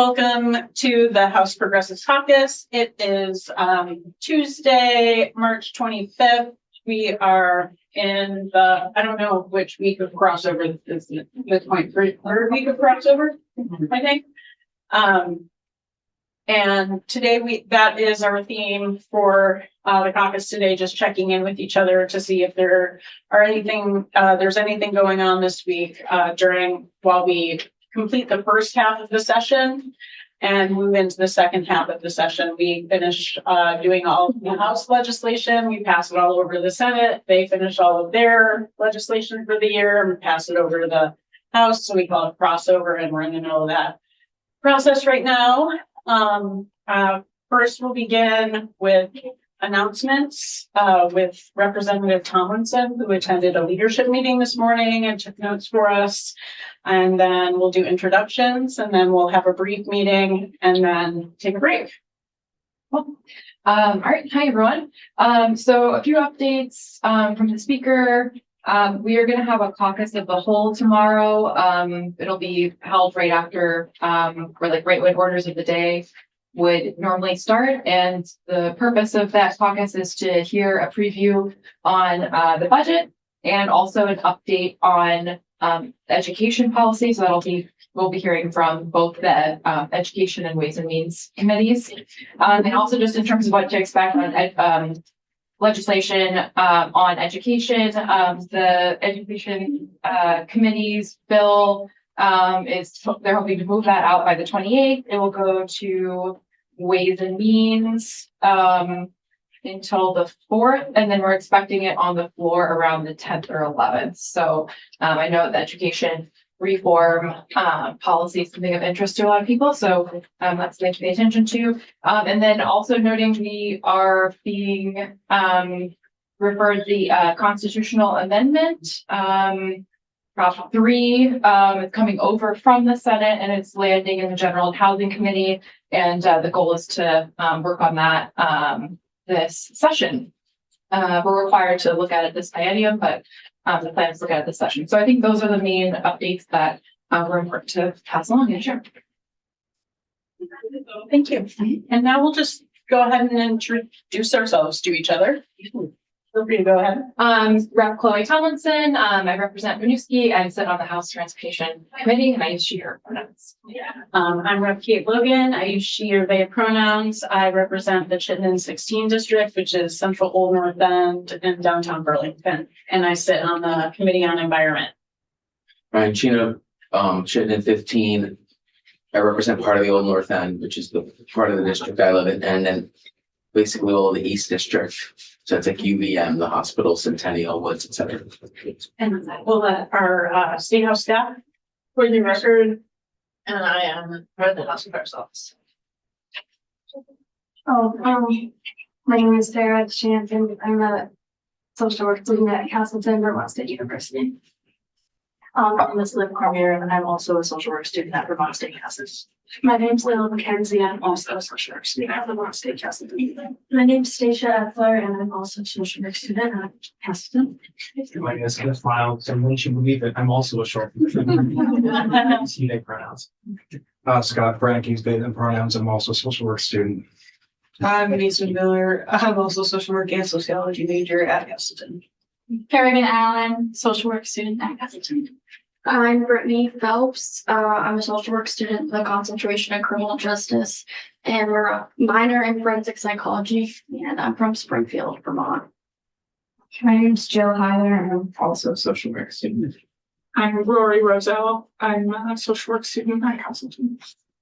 Welcome to the House Progressive Caucus. It is Tuesday, March 25th. We are in the, I don't know which week of crossover is at this point, third week of crossover, I think. And today that is our theme for the caucus today, just checking in with each other to see if there's anything going on this week while we complete the first half of the session and move into the second half of the session. We finish doing all of the House legislation. We pass it all over to the Senate. They finish all of their legislation for the year and pass it over to the House. So we call it crossover, and we're in the middle of that process right now. First, we'll begin with announcements with Representative Tomlinson, who attended a leadership meeting this morning and took notes for us. And then we'll do introductions, and then we'll have a brief meeting and then take a break. Cool. All right. Hi, everyone. So a few updates from the speaker. We are going to have a caucus of the whole tomorrow. It'll be held right after, right when orders of the day would normally start. And the purpose of that caucus is to hear a preview on the budget and also an update on education policy. So we'll be hearing from both the education and Ways and Means committees. And also just in terms of what to expect on legislation on education, the education committee's bill they're hoping to move that out by the 28th. It will go to Ways and Means until the 4th, and then we're expecting it on the floor around the 10th or 11th. So I know the education reform policy is something of interest to a lot of people, so that's something to pay attention to. And then also noting we are being referred the constitutional amendment. Prop 3 is coming over from the Senate, and it's landing in the General and Housing Committee, and the goal is to work on that this session. We're required to look at it this biennium, but the plan is to look at it this session. So I think those are the main updates that were important to pass along and share. Thank you. And now we'll just go ahead and introduce ourselves to each other. Feel free to go ahead. Rep. Chloe Tomlinson. I represent Winooski. I sit on the House Transportation Committee, and I use she, her pronouns. I'm Rep. Kate Logan. I use she or they pronouns. I represent the Chittenden 16 district, which is Central Old North End and downtown Burlington. And I sit on the Committee on Environment. Ryan Chino, Chittenden 15. I represent part of the Old North End, which is the part of the district I live in, and then basically all of the East District. So it's like UVM, the hospital, Centennial, Woods, etc. And we'll let our State House staff for the record. And I am part of the House Clerk's Office. My name is Sarah Shanton. I'm a social work student at Castleton, Vermont State University. I'm Ms. Liv Cormier, and I'm also a social work student at Vermont State Castleton. My name's Layla McKenzie. I'm also a social work student at Vermont State Castleton. My name's Stacia Eckler, and I'm also a social work student at Castleton. My name is Cliff Miles, and once you believe it, I'm also a short he, they pronouns. Scott Frankie's they them pronouns. I'm also a social work student. I'm Mason Miller. I'm also a social work and sociology major at Castleton. Kerrigan Allen, social work student at Castleton. I'm Brittany Phelps. I'm a social work student with a concentration in criminal justice, and we're a minor in forensic psychology, and I'm from Springfield, Vermont. My name's Jill Hyler, and I'm also a social work student. I'm Rory Roselle. I'm a social work student at Castleton.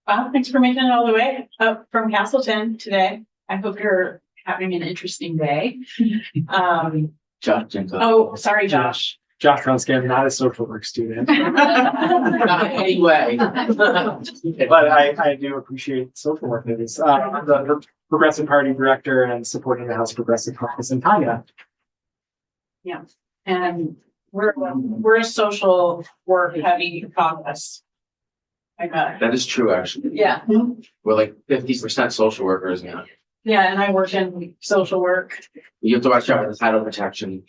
Wow, thanks for making it all the way up from Castleton today. I hope you're having an interesting day. Josh. Oh, sorry, Josh. Josh Runsky, I'm not a social work student. Not in any way. But I do appreciate social work news. I'm the Progressive Party director and supporting the House Progressive Caucus in Tanya. Yeah, and we're a social work heavy caucus. That is true, actually. Yeah. We're like 50% social workers now. Yeah, and I work in social work. You have to watch out for the title protection.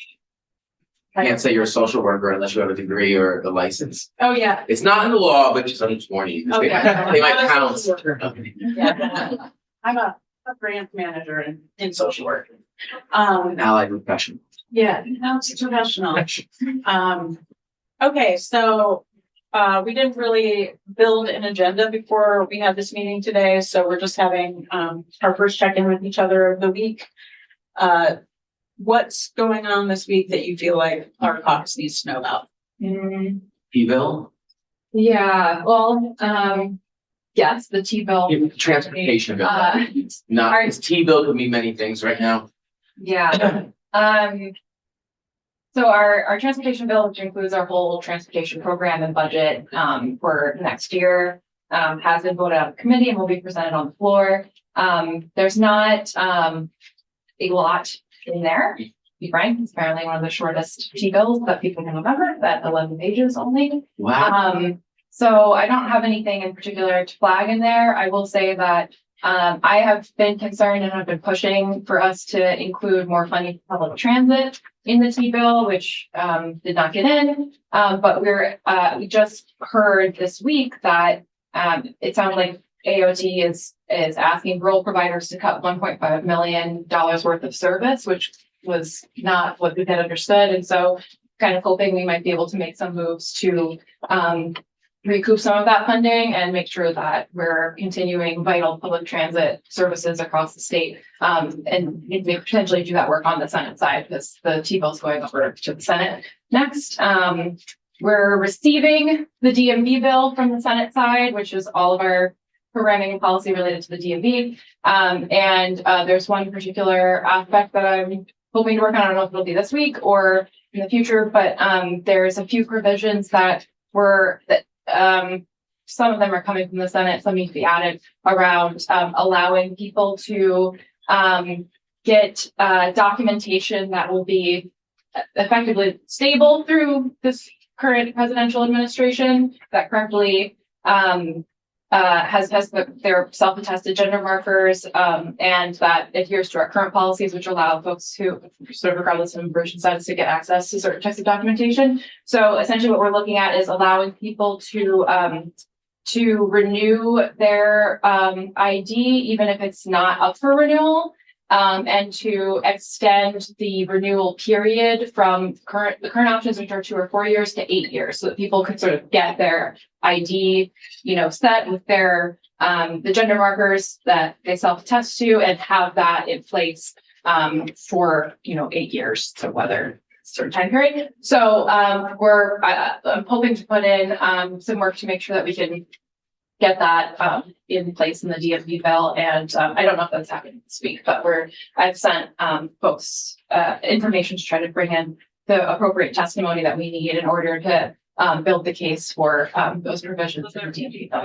Can't say you're a social worker unless you have a degree or a license. Oh, yeah. It's not in the law, but just I'm just warning you. 'Cause Okay. they might pounce. Yeah. I'm a grant manager in social work. An allied profession. Yeah, now it's professional. Okay, so we didn't really build an agenda before we had this meeting today, so we're just having our first check-in with each other of the week. What's going on this week that you feel like our caucus needs to know about? T-bill, Yeah, well, yes, the T-bill. transportation bill. Uh, Not, our- because T-bill could mean many things right now. Yeah, so our transportation bill, which includes our whole transportation program and budget, for next year, has been voted out of committee and will be presented on the floor. There's not, a lot in there, to be frank. It's apparently one of the shortest T-bills that people can remember, that 11 pages only. Wow. So I don't have anything in particular to flag in there. I will say that I have been concerned and have been pushing for us to include more funding for public transit in the T-bill, which did not get in. But we just heard this week that it sounds like AOT is asking rural providers to cut $1.5 million worth of service, which was not what we had understood. And so kind of hoping we might be able to make some moves to recoup some of that funding and make sure that we're continuing vital public transit services across the state. And maybe potentially do that work on the Senate side, because the T-bill is going over to the Senate next. We're receiving the DMV bill from the Senate side, which is all of our programming and policy related to the DMV. And there's one particular aspect that I'm hoping to work on. I don't know if it'll be this week or in the future, but there's a few provisions that some of them are coming from the Senate, some need to be added around allowing people to get documentation that will be effectively stable through this current presidential administration that correctly has their self-attested gender markers and that adheres to our current policies, which allow folks who sort of regardless of immigration status to get access to certain types of documentation. So essentially what we're looking at is allowing people to renew their ID, even if it's not up for renewal, and to extend the renewal period from the current options, which are 2 or 4 years, to 8 years, so that people could sort of get their ID, set with their the gender markers that they self-attest to, and have that in place for 8 years, so whether certain time period. So I'm hoping to put in some work to make sure that we can get that in place in the DMV bill. And I don't know if that's happening this week, but I've sent folks information to try to bring in the appropriate testimony that we need in order to build the case for those provisions in the DMV bill.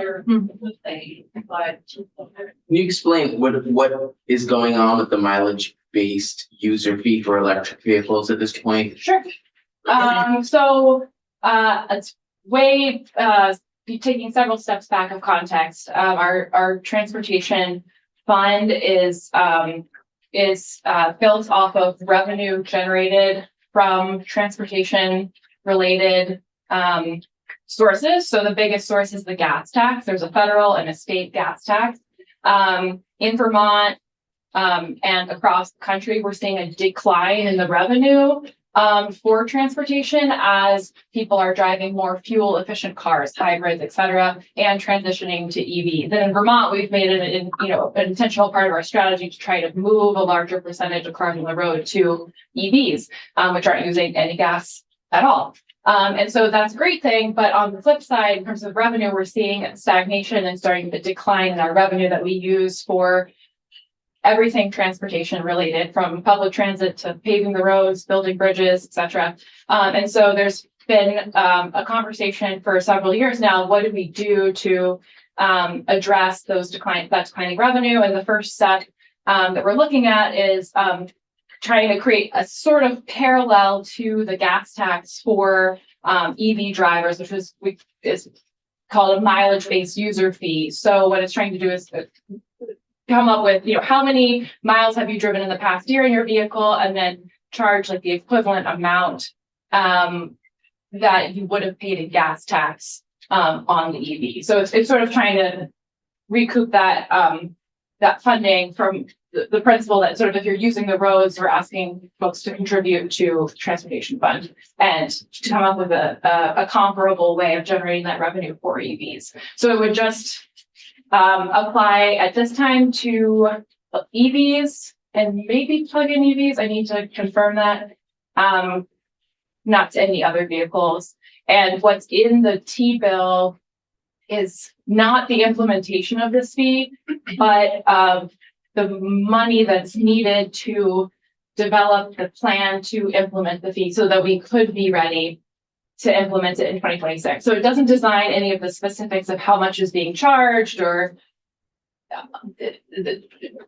Can you explain what is going on with the mileage-based user fee for electric vehicles at this point? Sure. So it's way be taking several steps back of context. Our transportation fund is built off of revenue generated from transportation related sources. So the biggest source is the gas tax. There's a federal and a state gas tax. In Vermont and across the country, we're seeing a decline in the revenue for transportation as people are driving more fuel efficient cars, hybrids, et cetera, and transitioning to EV. Then in Vermont, we've made it an intentional part of our strategy to try to move a larger percentage of cars on the road to EVs, which aren't using any gas at all. And so that's a great thing. But on the flip side, in terms of revenue, we're seeing stagnation and starting to decline in our revenue that we use for everything transportation related, from public transit to paving the roads, building bridges, et cetera. And so there's been a conversation for several years now. What do we do to address that declining revenue? And the first step that we're looking at is trying to create a sort of parallel to the gas tax for EV drivers, which is called a mileage-based user fee. So what it's trying to do is come up with, how many miles have you driven in the past year in your vehicle, and then charge like the equivalent amount that you would have paid a gas tax on the EV. So it's sort of trying to recoup that that funding from the principle that sort of if you're using the roads, we're asking folks to contribute to the transportation fund and to come up with a comparable way of generating that revenue for EVs. So it would just apply at this time to EVs and maybe plug-in EVs. I need to confirm that. Not to any other vehicles. And what's in the T-bill is not the implementation of this fee, but the money that's needed to develop the plan to implement the fee so that we could be ready to implement it in 2026. So it doesn't design any of the specifics of how much is being charged or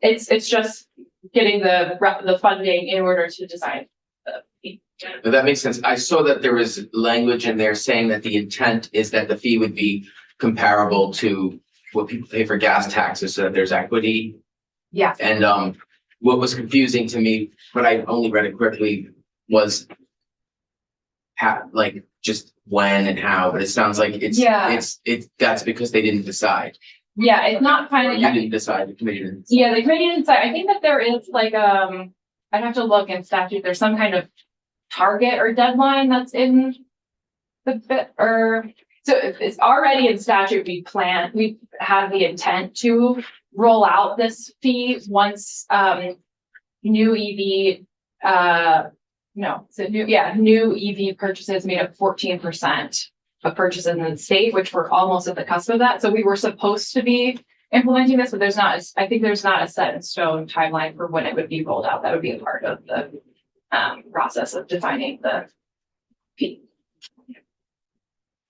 it's just getting the funding in order to design the fee. But that makes sense. I saw that there was language in there saying that the intent is that the fee would be comparable to what people pay for gas taxes, so that there's equity. Yeah. And what was confusing to me, but I only read it quickly, was how, like, just when and how, but it sounds like it's that's because they didn't decide. Yeah, it's not Or kind of. you didn't decide, the committee didn't. Yeah, the committee didn't decide. I think that there is like, I'd have to look in statute. There's some kind of target or deadline that's in the bit or so it's already in statute. We have the intent to roll out this fee once new EV new EV purchases made up 14% of purchases in the state, which we're almost at the cusp of that. So we were supposed to be implementing this, but there's not a set in stone timeline for when it would be rolled out. That would be a part of the process of defining the fee.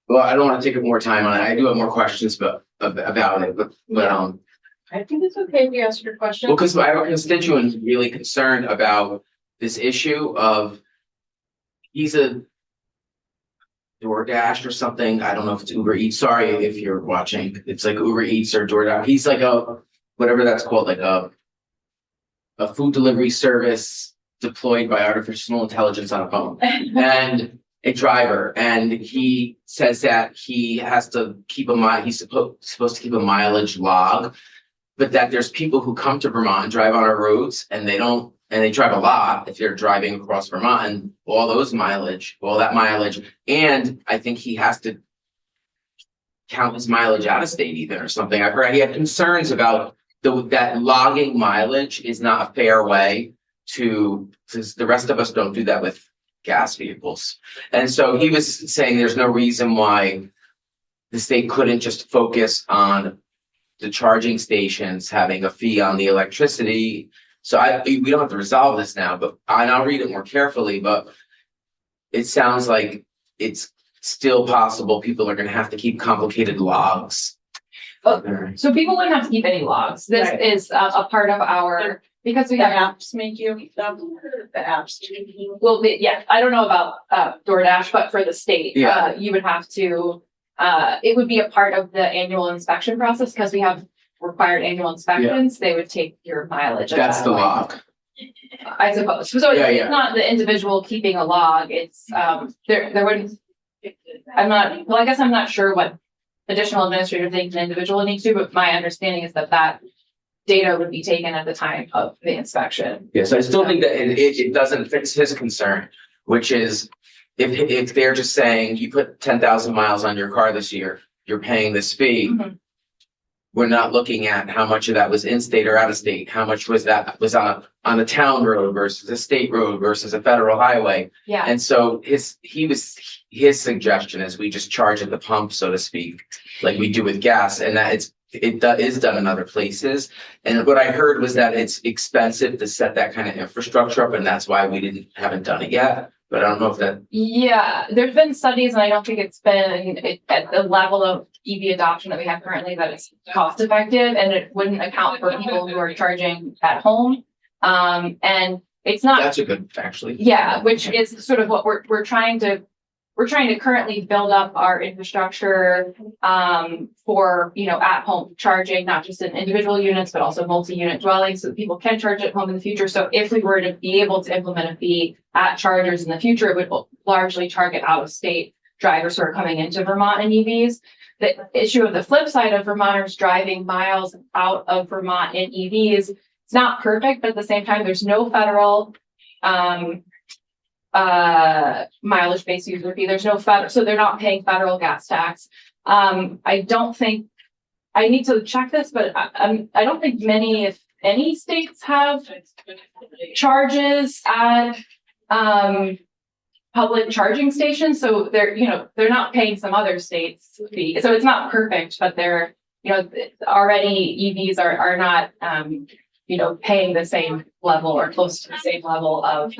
Well, I don't want to take up more time on it. I do have more questions about it, but I think it's okay if you ask your question. well, because I have a constituent really concerned about this issue of he's a DoorDash or something. I don't know if it's Uber Eats. Sorry if you're watching. It's like Uber Eats or DoorDash. He's like a whatever that's called, like a food delivery service deployed by artificial intelligence on a phone and a driver. And he says that he has to keep he's supposed to keep a mileage log, but that there's people who come to Vermont and drive on our roads and they drive a lot if they're driving across Vermont and all that mileage. And I think he has to count his mileage out of state even or something. I've heard he had concerns about that logging mileage is not a fair way because the rest of us don't do that with gas vehicles. And so he was saying there's no reason why the state couldn't just focus on the charging stations having a fee on the electricity. So we don't have to resolve this now, but I'll read it more carefully, but it sounds like it's still possible people are going to have to keep complicated logs. So people wouldn't have to keep any logs. This is a part of our, because we The have apps make you keep them, the apps. well, yeah, I don't know about DoorDash, but for the state, you would have to, it would be a part of the annual inspection process because we have required annual inspections. They would take your mileage. That's the log. I suppose. So it's not the individual keeping a log. It's there wouldn't. I guess I'm not sure what additional administrative things an individual needs to, but my understanding is that data would be taken at the time of the inspection. Yes, I still think that it doesn't fix his concern, which is if they're just saying you put 10,000 miles on your car this year, you're paying this fee. Mm-hmm. We're not looking at how much of that was in state or out of state. How much was on a town road versus a state road versus a federal highway. Yeah. And so his suggestion is we just charge at the pump, so to speak, like we do with gas, and that it is done in other places. And what I heard was that it's expensive to set that kind of infrastructure up, and that's why we haven't done it yet. But I don't know if that. Yeah, there's been studies, and I don't think it's been at the level of EV adoption that we have currently that it's cost effective, and it wouldn't account for people who are charging at home. And it's not. That's a good, actually. Yeah, which is sort of what we're trying to we're trying to currently build up our infrastructure for, at home charging, not just in individual units, but also multi-unit dwellings, so that people can charge at home in the future. So if we were to be able to implement a fee at chargers in the future, it would largely target out-of-state drivers who are coming into Vermont in EVs. The issue of the flip side of Vermonters driving miles out of Vermont in EVs, it's not perfect, but at the same time, there's no federal mileage-based user fee. There's no federal, so they're not paying federal gas tax. I don't think, I need to check this, but I don't think many, if any states have charges at public charging stations. So they're not paying some other states fee. So it's not perfect, but they're, already EVs are not, paying the same level or close to the same level of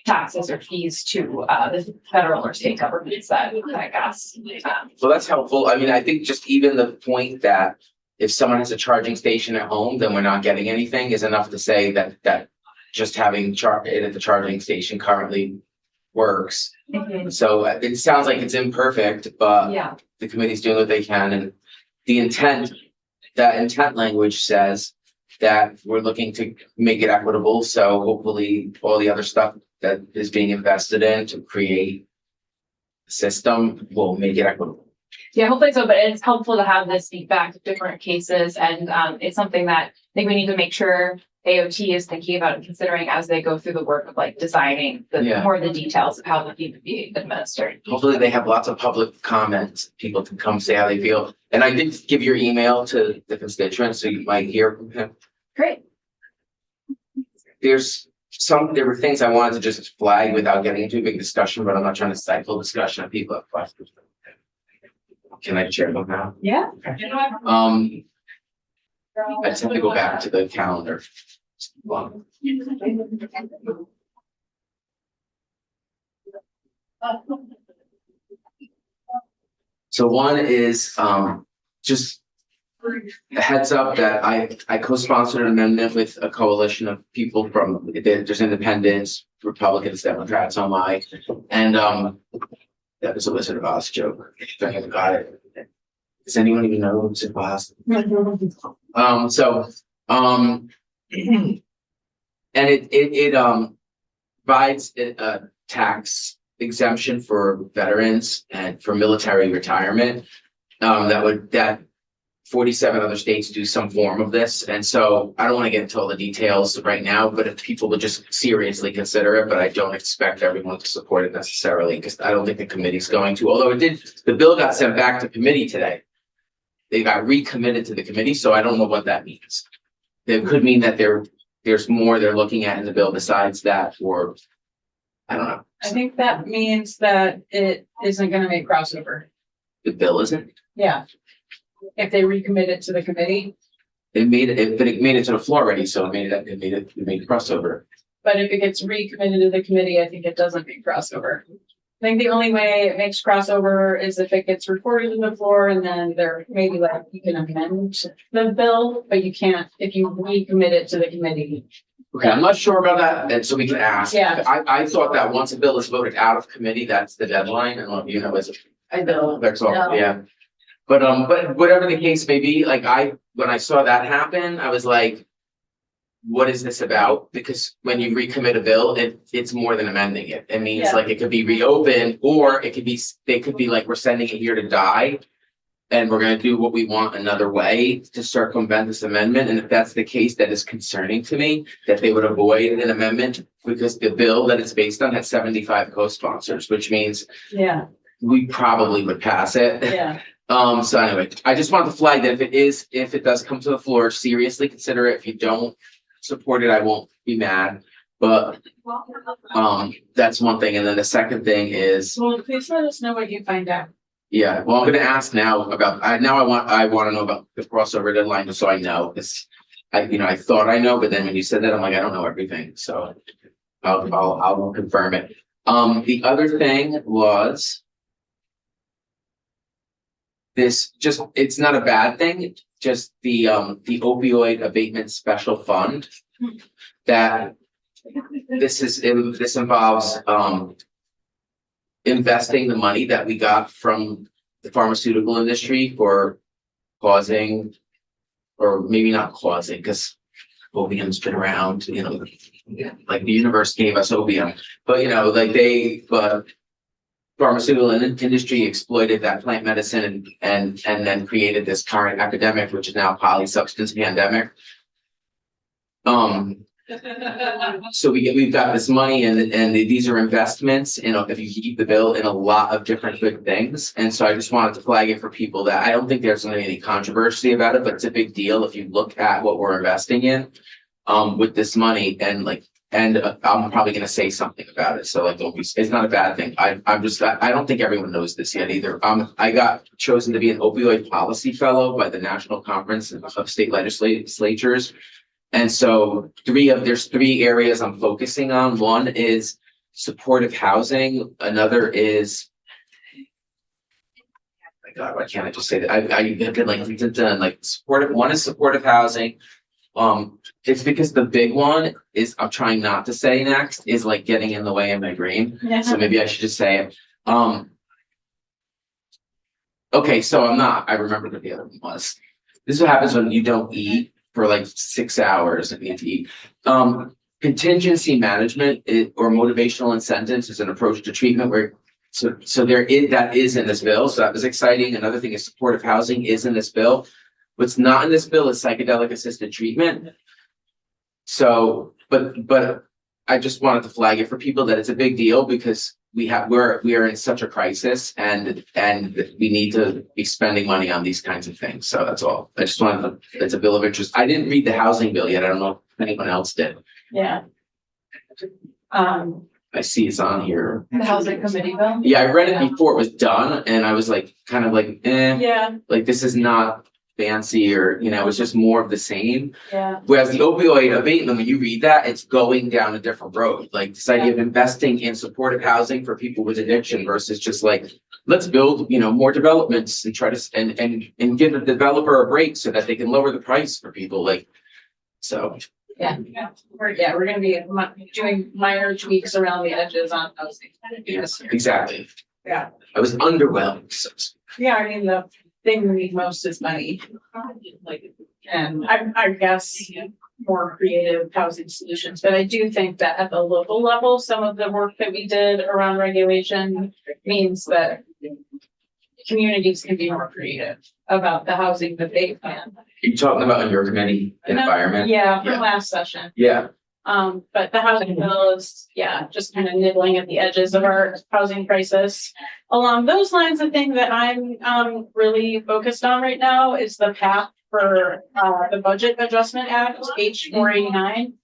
taxes or fees to the federal or state governments that gas. So that's helpful. I mean, I think just even the point that if someone has a charging station at home, then we're not getting anything is enough to say that just having it at the charging station currently works. So it sounds like it's imperfect, but Yeah. the committee's doing what they can, and that intent language says that we're looking to make it equitable. So hopefully all the other stuff that is being invested in to create a system will make it equitable. Yeah, hopefully so, but it's helpful to have this feedback of different cases, and it's something that I think we need to make sure AOT is thinking about and considering as they go through the work of like designing more of the details of how the fee would be administered. Hopefully they have lots of public comments. People can come say how they feel. And I did give your email to the constituents, so you might hear from him. Great. There were things I wanted to just flag without getting into a big discussion, but I'm not trying to stifle discussion if people have questions. Can I share them now? Yeah. I just have to go back to the calendar. So one is just a heads up that I co-sponsored an amendment with a coalition of people from, there's independents, Republicans, Democrats on my, and that was a Wizard of Oz joke. I haven't got it. Does anyone even know Wizard of Oz? And it provides a tax exemption for veterans and for military retirement. That 47 other states do some form of this. And so I don't want to get into all the details right now, but if people would just seriously consider it, but I don't expect everyone to support it necessarily, because I don't think the committee's going to, although the bill got sent back to committee today. They got recommitted to the committee, so I don't know what that means. It could mean that there's more they're looking at in the bill besides that, or I don't know. I think that means that it isn't gonna make crossover. The bill isn't. Yeah. If they recommit it to the committee, But it made it to the floor already, so it made it crossover. but if it gets recommitted to the committee, I think it doesn't make crossover. I think the only way it makes crossover is if it gets reported to the floor and then there maybe like you can amend the bill, but you can't if you recommit it to the committee. Okay, I'm not sure about that, and so we can ask. Yeah. I thought that once a bill is voted out of committee, that's the deadline. I don't know if you know, is it? I don't. That's all, No. yeah. But whatever the case may be, like when I saw that happen, I was like, what is this about? Because when you recommit a bill, it's more than amending it. It means Yeah. like it could be reopened, or they could be like, we're sending it here to die. And we're gonna do what we want another way to circumvent this amendment. And if that's the case, that is concerning to me, that they would avoid an amendment because the bill that it's based on has 75 co-sponsors, which means Yeah, we probably would pass it. yeah. So anyway, I just want to flag that if it does come to the floor, seriously consider it. If you don't support it, I won't be mad. But that's one thing. And then the second thing is, Well, please let us know what you find out. yeah, well, I'm gonna ask now about, I want to know about the crossover deadline, just so I know. It's, I thought I know, but then when you said that, I'm like, I don't know everything, so I'll confirm it. The other thing was this, just, it's not a bad thing, just the opioid abatement special fund that this involves investing the money that we got from the pharmaceutical industry for causing, or maybe not causing, because opium's been around, like the universe gave us opium, but but pharmaceutical industry exploited that plant medicine and then created this current epidemic, which is now polysubstance pandemic. So we've got this money and these are investments, if you keep the bill, in a lot of different good things. And so I just wanted to flag it for people that I don't think there's going to be any controversy about it, but it's a big deal if you look at what we're investing in with this money, and I'm probably going to say something about it. So don't be, it's not a bad thing. I don't think everyone knows this yet either. I got chosen to be an opioid policy fellow by the National Conference of State Legislatures. And so there's three areas I'm focusing on. One is supportive housing. Another is, my God, why can't I just say that? I've been supportive. One is supportive housing. It's because the big one is, I'm trying not to say next, is getting in the way of my dream. Yeah. So maybe I should just say it. Okay, so I remember what the other one was. This is what happens when you don't eat for 6 hours and need to eat. Contingency management or motivational incentives is an approach to treatment where that is in this bill. So that was exciting. Another thing is supportive housing is in this bill. What's not in this bill is psychedelic assisted treatment. So, but I just wanted to flag it for people that it's a big deal because we are in such a crisis and we need to be spending money on these kinds of things. So that's all. I just wanted to, it's a bill of interest. I didn't read the housing bill yet. I don't know if anyone else did. Yeah. I see it's on here. The housing committee bill? Yeah, I read it before it was done and I was kind of Yeah, this is not fancy or, it's just more of the same. yeah. Whereas the opioid abatement, when you read that, it's going down a different road. This idea of investing in supportive housing for people with addiction versus just let's build, more developments and try to and give the developer a break so that they can lower the price for people. So. Yeah, we're gonna be doing minor tweaks around the edges on housing. Yes, exactly. Yeah. I was underwhelmed. So. Yeah, I mean, the thing we need most is money. And I guess more creative housing solutions, but I do think that at the local level, some of the work that we did around regulation means that communities can be more creative about the housing that they plan. You're talking about in your committee environment? Yeah, from last session. Yeah. But the housing bill is, just kind of nibbling at the edges of our housing crisis. Along those lines, the thing that I'm really focused on right now is the path for the Budget Adjustment Act, H 489.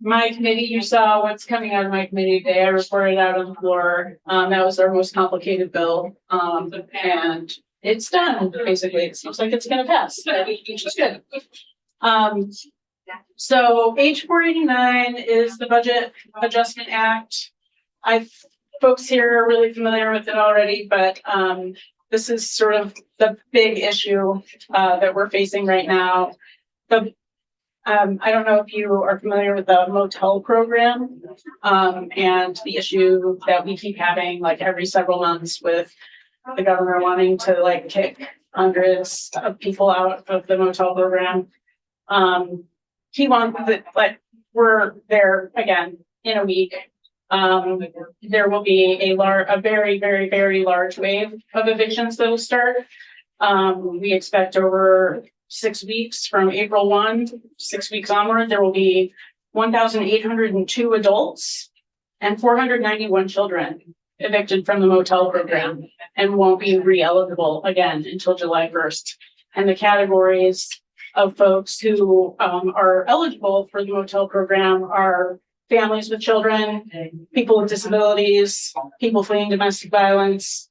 My committee, you saw what's coming out of my committee today. I reported out on the floor. That was our most complicated bill. And it's done, basically. It seems like it's gonna pass, which is good. So H 489 is the Budget Adjustment Act. Folks here are really familiar with it already, but this is sort of the big issue that we're facing right now. I don't know if you are familiar with the motel program and the issue that we keep having every several months with the governor wanting to kick hundreds of people out of the motel program. He wants it, we're there again in a week. There will be a very, very, very large wave of evictions that will start. We expect over 6 weeks from April 1, 6 weeks onward, there will be 1,802 adults and 491 children evicted from the motel program and won't be re-eligible again until July 1st. And the categories of folks who are eligible for the motel program are families with children, people with disabilities, people fleeing domestic violence,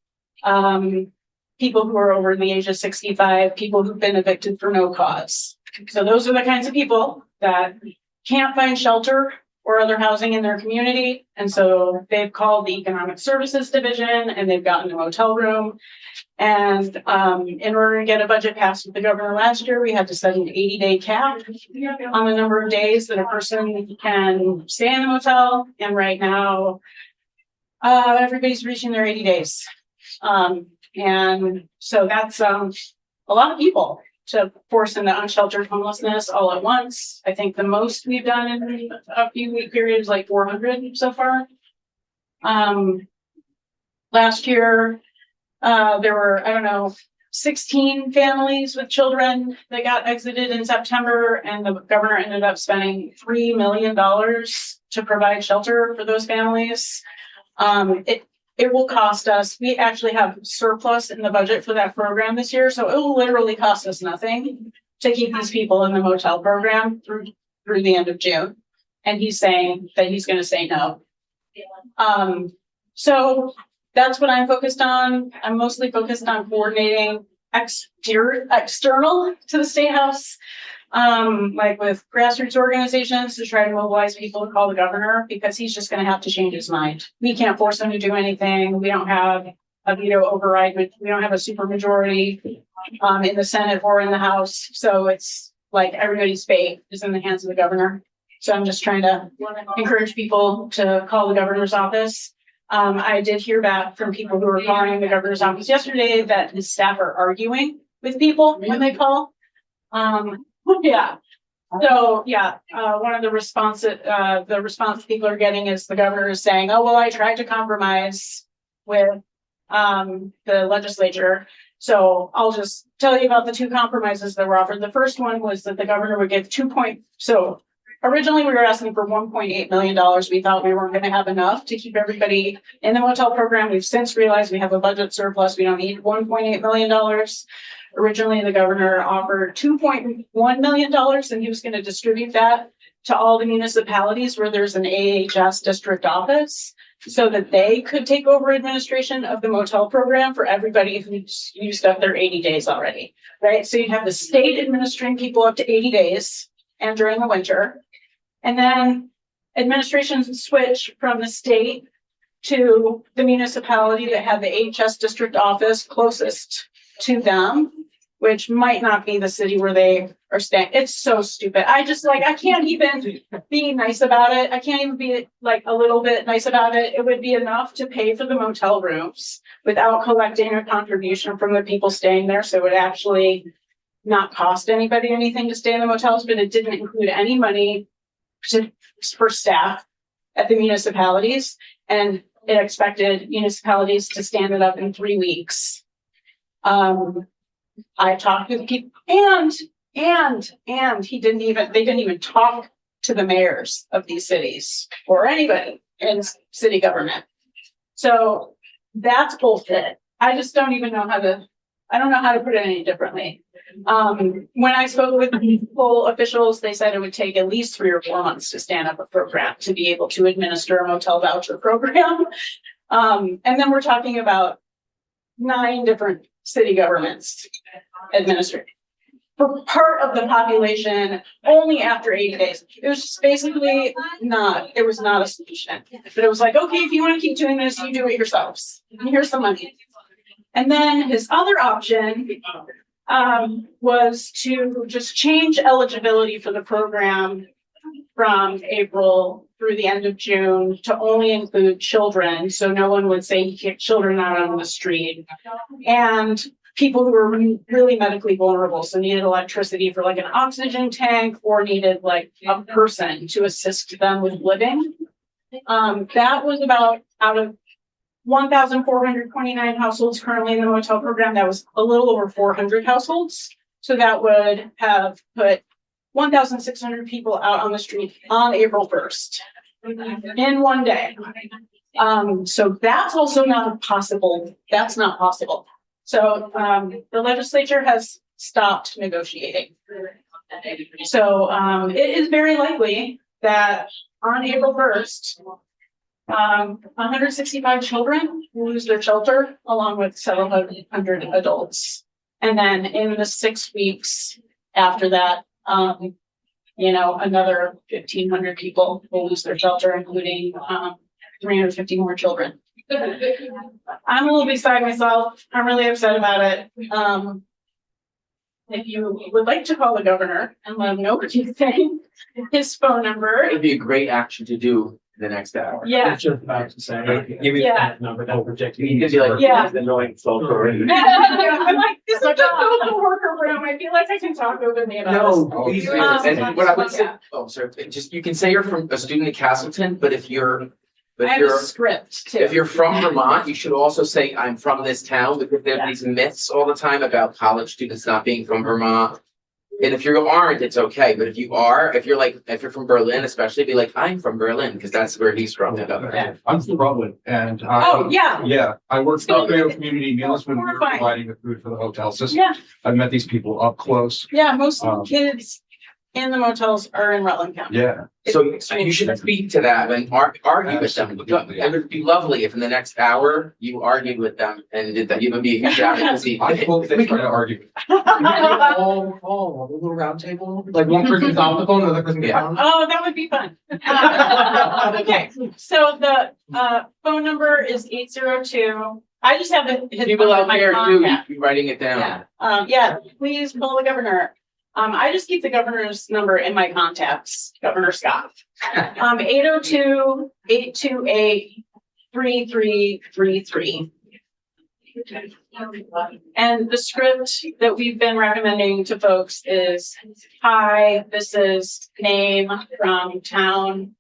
people who are over the age of 65, people who've been evicted for no cause. So those are the kinds of people that can't find shelter or other housing in their community. And so they've called the Economic Services Division and they've gotten a motel room. And in order to get a budget passed with the governor last year, we had to set an 80-day cap on the number of days that a person can stay in the motel. And right now, Everybody's reaching their 80 days. And so that's, a lot of people to force into unsheltered homelessness all at once. I think the most we've done in a few week periods, like 400 so far. Last year, there were, I don't know, 16 families with children that got exited in September, and the governor ended up spending $3 million to provide shelter for those families. It will cost us, we actually have surplus in the budget for that program this year, so it will literally cost us nothing to keep these people in the motel program through the end of June. And he's saying that he's gonna say no. So that's what I'm focused on. I'm mostly focused on coordinating external to the State House, like with grassroots organizations to try to mobilize people to call the governor, because he's just gonna have to change his mind. We can't force him to do anything. We don't have a veto override, but we don't have a super majority in the Senate or in the House. So it's like everybody's fate is in the hands of the governor. So I'm just trying to encourage people to call the governor's office. I did hear back from people who were calling the governor's office yesterday that his staff are arguing with people when they call. Yeah. So yeah, one of the response people are getting is the governor is saying, oh, well, I tried to compromise with the legislature. So I'll just tell you about the two compromises that were offered. The first one was that the governor would give so originally we were asking for $1.8 million. We thought we weren't going to have enough to keep everybody in the motel program. We've since realized we have a budget surplus. We don't need $1.8 million. Originally, the governor offered $2.1 million, and he was going to distribute that to all the municipalities where there's an AHS district office so that they could take over administration of the motel program for everybody who's used up their 80 days already, right? So you'd have the state administering people up to 80 days and during the winter. And then administrations switch from the state to the municipality that had the AHS district office closest to them, which might not be the city where they are staying. It's so stupid. I can't even be nice about it. I can't even be like a little bit nice about it. It would be enough to pay for the motel rooms without collecting a contribution from the people staying there. So it would actually not cost anybody anything to stay in the motels, but it didn't include any money for staff at the municipalities. And it expected municipalities to stand it up in 3 weeks. I talked with people and they didn't even talk to the mayors of these cities or anybody in city government. So that's bullshit. I just don't even know I don't know how to put it any differently. When I spoke with municipal officials, they said it would take at least 3 or 4 months to stand up a program to be able to administer a motel voucher program. And then we're talking about 9 different city governments administering for part of the population only after 80 days. It was just basically it was not a solution. But it was like, okay, if you want to keep doing this, you do it yourselves. And here's some money. And then his other option was to just change eligibility for the program from April through the end of June to only include children. So no one would say you kick children out on the street. And people who were really medically vulnerable, so needed electricity for like an oxygen tank or needed like a person to assist them with living. That was about out of 1,429 households currently in the motel program. That was a little over 400 households. So that would have put 1,600 people out on the street on April 1st in one day. So that's also not possible. That's not possible. So the legislature has stopped negotiating. So it is very likely that on April 1st, 165 children will lose their shelter along with several hundred adults. And then in the 6 weeks after that, another 1,500 people will lose their shelter, including 350 more children. I'm a little beside myself. I'm really upset about it. If you would like to call the governor and let him know what you think, his phone number. It would be a great action to do the next hour. Yeah. It's just about to say, give me Yeah. that number, don't project. You can be like, Yeah. the annoying social worker. I'm like, this is just a social worker room. I feel like I can talk openly about No, this. please do. Um, And what I would say, yeah. oh, sorry, just, you can say you're from a student at Castleton, but if you're, I have a script too. if you're from Vermont, you should also say, I'm from this town, because there Yeah. are these myths all the time about college students not being from Vermont. And if you aren't, it's okay, but if you are, if you're from Berlin, especially, be like, I'm from Berlin, because that's where he's from. Yeah. I'm from Brooklyn and Oh, yeah, yeah, I work It's gonna for be Mayo Community Meals when we were horrifying. providing the food for the hotel system. yeah, I've met these people up close. yeah. Most of the Um, kids in the motels are in Rutland County. Yeah. So you should speak to that and argue with them. It would be lovely if in the next hour you argued with them and did that. You would be a huge advocacy. I hope they try to argue. A little round table, like one person's on the phone, another person gets on. Oh, that would be fun. Okay, so the phone number is 802. I just have his. People out my there contact. too, be writing it down. Yeah, yeah, please call the governor. I just keep the governor's number in my contacts, Governor Scott. 802-828-3333. And the script that we've been recommending to folks is, hi, this is name from town.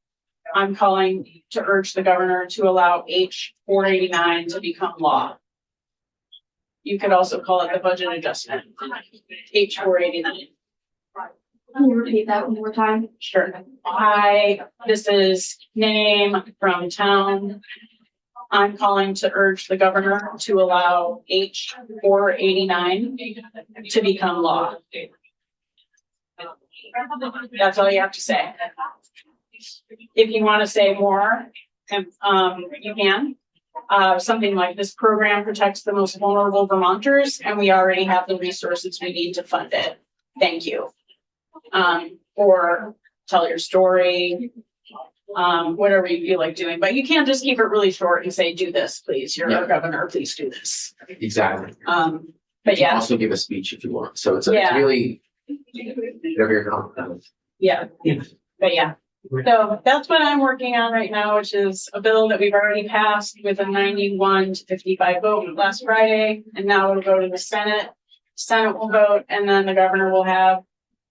I'm calling to urge the governor to allow H 489 to become law. You could also call it the budget adjustment, H 489. Can you repeat that one more time? Sure. Hi, this is name from town. I'm calling to urge the governor to allow H 489 to become law. That's all you have to say. If you want to say more, you can. Something like this program protects the most vulnerable Vermonters, and we already have the resources we need to fund it. Thank you. Or tell your story, whatever you feel like doing, but you can't just keep it really short and say, do this, please. You're our governor, please do this. Exactly. But You can yeah, also give a speech if you want. So it's Yeah. really whatever you're comfortable with. yeah, but yeah. So that's what I'm working on right now, which is a bill that we've already passed with a 91-55 vote last Friday, and now it'll go to the Senate. Senate will vote, and then the governor will have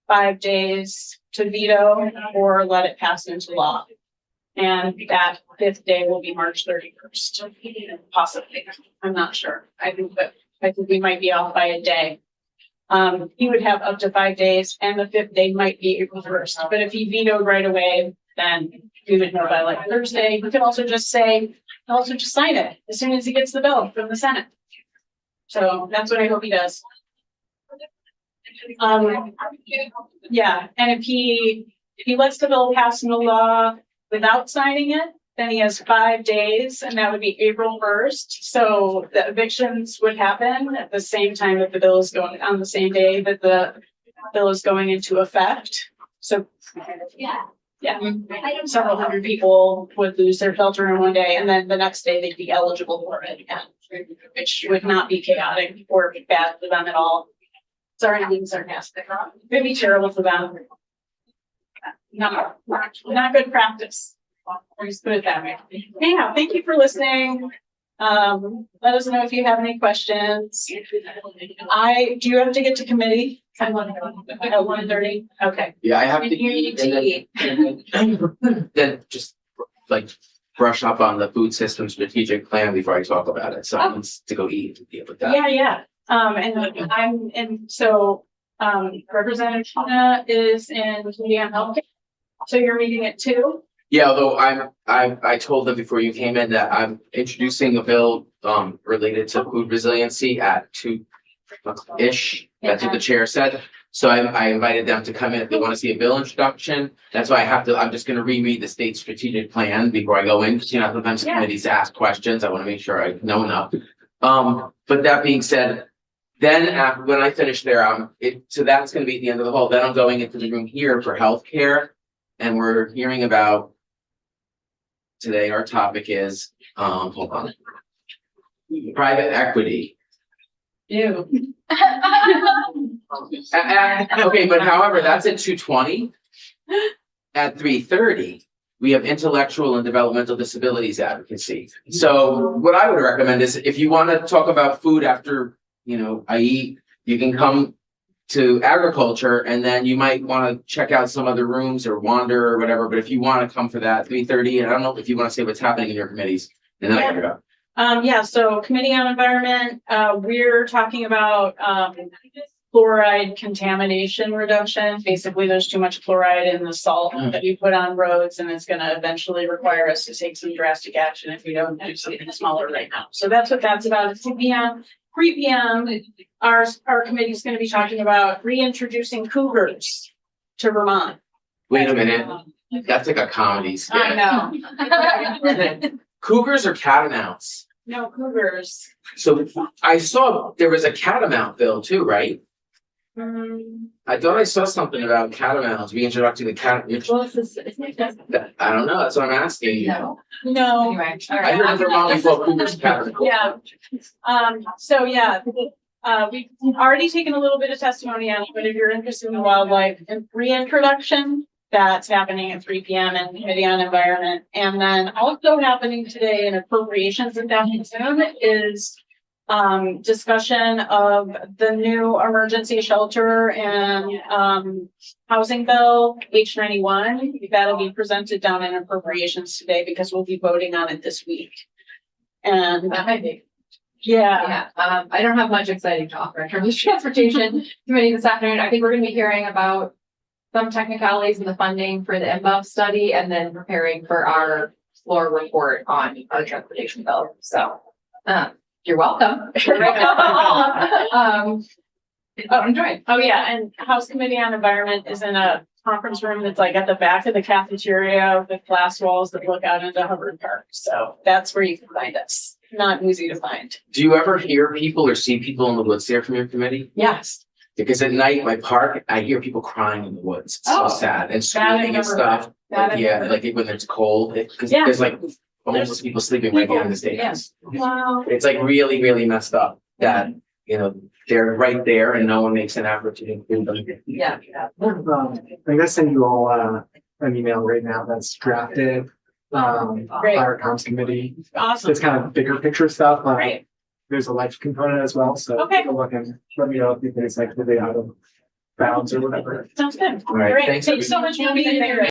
5 days to veto or let it pass into law. And that 5th day will be March 31st, possibly. I'm not sure. I think we might be off by a day. He would have up to 5 days, and the 5th day might be April 1st. But if he vetoed right away, then we would know by like Thursday. He could also just sign it as soon as he gets the bill from the Senate. So that's what I hope he does. Yeah, and if he lets the bill pass into law without signing it, then he has 5 days, and that would be April 1st. So the evictions would happen at the same time that the bill is going, on the same day that the bill is going into effect. So yeah, several hundred people would lose their shelter in one day, and then the next day they'd be eligible for it again, which would not be chaotic or bad for them at all. Sorry, I'm being sarcastic. It'd be terrible for them. Not good practice. I'll just put it that way. Anyhow, thank you for listening. Let us know if you have any questions. Do you have to get to committee at 1:30? Okay. Yeah, I have to You need eat to eat. and then just like brush up on the food system strategic plan before I talk about it. So I need to go eat and deal with that. Yeah. Representative Tina is in Indiana Healthcare. So you're meeting at 2? Yeah, although I told them before you came in that I'm introducing a bill related to food resiliency at 2-ish. That's what the chair said. So I invited them to come in if they want to see a bill introduction. That's why I'm just gonna reread the state strategic plan before I go in, because sometimes committees ask questions. I want to make sure I know enough. But that being said, then when I finish there, so that's gonna be at the end of the hall. Then I'm going into the room here for healthcare. And we're hearing about today, our topic is, hold on. Private equity. Ew. Okay, but however, that's at 2:20. At 3:30, we have intellectual and developmental disabilities advocacy. So what I would recommend is if you want to talk about food after, I eat, you can come to agriculture, and then you might want to check out some other rooms or wander or whatever. But if you want to come for that 3:30, and I don't know if you want to say what's happening in your committees, and then I can go. So Committee on Environment, we're talking about fluoride contamination reduction. Basically, there's too much fluoride in the salt that we put on roads, and it's going to eventually require us to take some drastic action if we don't do something smaller right now. So that's what that's about. At 2 p.m. 3 p.m. Our committee is going to be talking about reintroducing cougars to Vermont. Wait a minute, that's like a comedy skit. I know. Cougars or catamounts? No, cougars. So I saw there was a catamount bill too, right? I thought I saw something about catamounts, reintroducing the catamount. Well, it's I don't know, that's what I'm asking. no. No. Anyway, all I right. heard Vermont before cougars, catamounts. Yeah. We've already taken a little bit of testimony on it, but if you're interested in the wildlife reintroduction, that's happening at 3 p.m. in Committee on Environment. And then also happening today in appropriations this afternoon is discussion of the new emergency shelter and housing bill H91. That'll be presented down in appropriations today because we'll be voting on it this week. And That might be. yeah. I don't have much exciting to offer in terms of transportation committee this afternoon. I think we're gonna be hearing about some technicalities in the funding for the MBUF study and then preparing for our floor report on our transportation bill. So, you're welcome. Enjoy. Oh, yeah, and House Committee on Environment is in a conference room that's like at the back of the cafeteria with glass walls that look out into Hubbard Park. So that's where you can find us. Not easy to find. Do you ever hear people or see people in the woods there from your committee? Yes. Because at night, my park, I hear people crying in the woods. It's so Oh, sad and that I screaming and never stuff. heard. That I Yeah, never like when it's cold, because Yeah. there's like homeless people sleeping right behind the stage. Wow. It's like really, really messed up that, they're right there and no one makes an effort to include them. Yeah. I'm gonna send you all an email right now that's drafted. Great. Our comms committee. Awesome. It's kind of bigger picture stuff. Great. There's a life component as well, so Okay. take a look and let me know if you think it's like really out of bounds or whatever. Sounds good. All right, Great. thanks, Thanks so much for being here.